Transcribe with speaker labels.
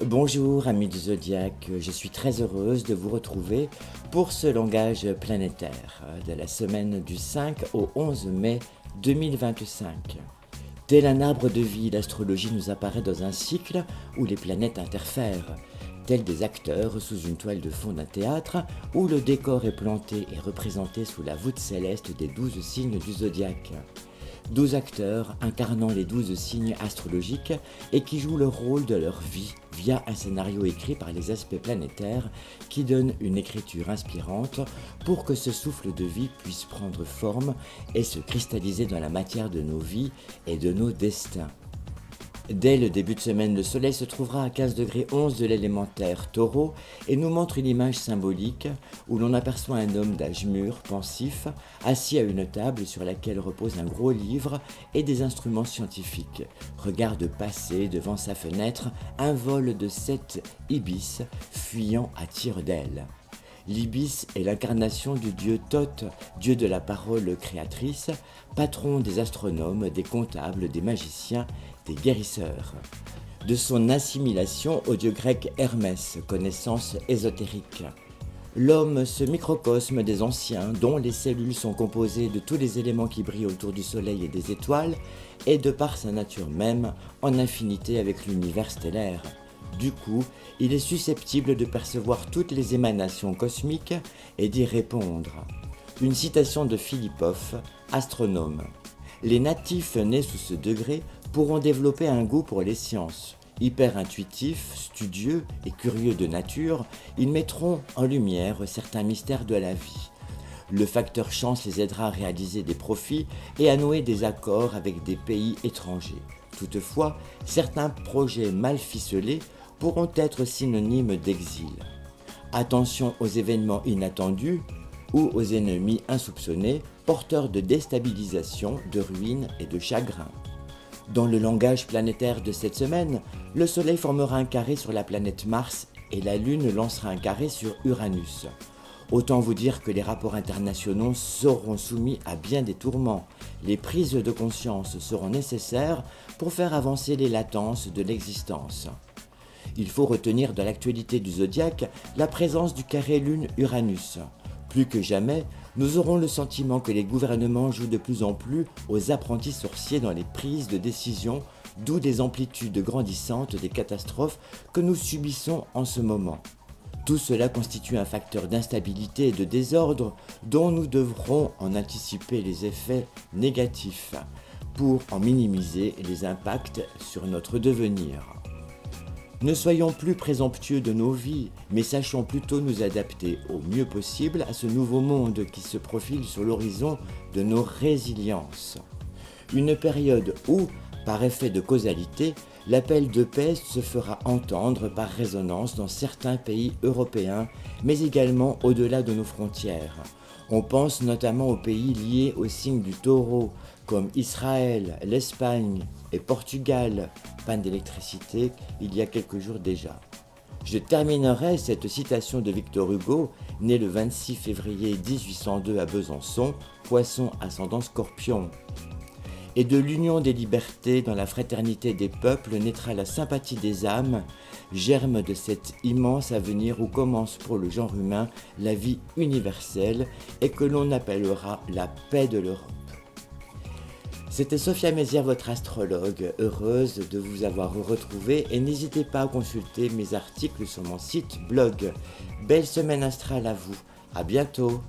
Speaker 1: Bonjour amis du Zodiaque, je suis très heureuse de vous retrouver pour ce langage planétaire de la semaine du 5 au 11 mai 2025. Tel un arbre de vie, l'astrologie nous apparaît dans un cycle où les planètes interfèrent, tels des acteurs sous une toile de fond d'un théâtre où le décor est planté et représenté sous la voûte céleste des 12 signes du Zodiaque. 12 acteurs incarnant les 12 signes astrologiques et qui jouent le rôle de leur vie via un scénario écrit par les aspects planétaires qui donne une écriture inspirante pour que ce souffle de vie puisse prendre forme et se cristalliser dans la matière de nos vies et de nos destins. Dès le début de semaine, le soleil se trouvera à 15 degrés 11 de l'élémentaire Taureau et nous montre une image symbolique où l'on aperçoit un homme d'âge mûr, pensif, assis à une table sur laquelle repose un gros livre et des instruments scientifiques. Regarde passer devant sa fenêtre un vol de 7 ibis fuyant à tire-d'aile. L'ibis est l'incarnation du dieu Thoth, dieu de la parole créatrice, patron des astronomes, des comptables, des magiciens, des guérisseurs. De son assimilation au dieu grec Hermès, connaissance ésotérique. L'homme, ce microcosme des anciens, dont les cellules sont composées de tous les éléments qui brillent autour du soleil et des étoiles, est de par sa nature même en infinité avec l'univers stellaire. Du coup, il est susceptible de percevoir toutes les émanations cosmiques et d'y répondre. Une citation de Philippov, astronome. Les natifs nés sous ce degré pourront développer un goût pour les sciences. Hyper intuitifs, studieux et curieux de nature, ils mettront en lumière certains mystères de la vie. Le facteur chance les aidera à réaliser des profits et à nouer des accords avec des pays étrangers. Toutefois, certains projets mal ficelés pourront être synonymes d'exil. Attention aux événements inattendus ou aux ennemis insoupçonnés, porteurs de déstabilisation, de ruine et de chagrin. Dans le langage planétaire de cette semaine, le Soleil formera un carré sur la planète Mars et la Lune lancera un carré sur Uranus. Autant vous dire que les rapports internationaux seront soumis à bien des tourments. Les prises de conscience seront nécessaires pour faire avancer les latences de l'existence. Il faut retenir dans l'actualité du zodiaque la présence du carré Lune-Uranus. Plus que jamais, nous aurons le sentiment que les gouvernements jouent de plus en plus aux apprentis sorciers dans les prises de décision, d'où des amplitudes grandissantes des catastrophes que nous subissons en ce moment. Tout cela constitue un facteur d'instabilité et de désordre dont nous devrons en anticiper les effets négatifs pour en minimiser les impacts sur notre devenir. Ne soyons plus présomptueux de nos vies, mais sachons plutôt nous adapter au mieux possible à ce nouveau monde qui se profile sur l'horizon de nos résiliences. Une période où, par effet de causalité, l'appel de paix se fera entendre par résonance dans certains pays européens, mais également au-delà de nos frontières. On pense notamment aux pays liés au signe du taureau, comme Israël, l'Espagne et Portugal, panne d'électricité il y a quelques jours déjà. Je terminerai cette citation de Victor Hugo, né le 26 février 1802 à Besançon, Poisson ascendant Scorpion. Et de l'union des libertés dans la fraternité des peuples naîtra la sympathie des âmes, germe de cet immense avenir où commence pour le genre humain la vie universelle et que l'on appellera la paix de l'Europe. C'était Sophia Mézières, votre astrologue, heureuse de vous avoir retrouvé et n'hésitez pas à consulter mes articles sur mon site blog. Belle semaine astrale à vous, à bientôt.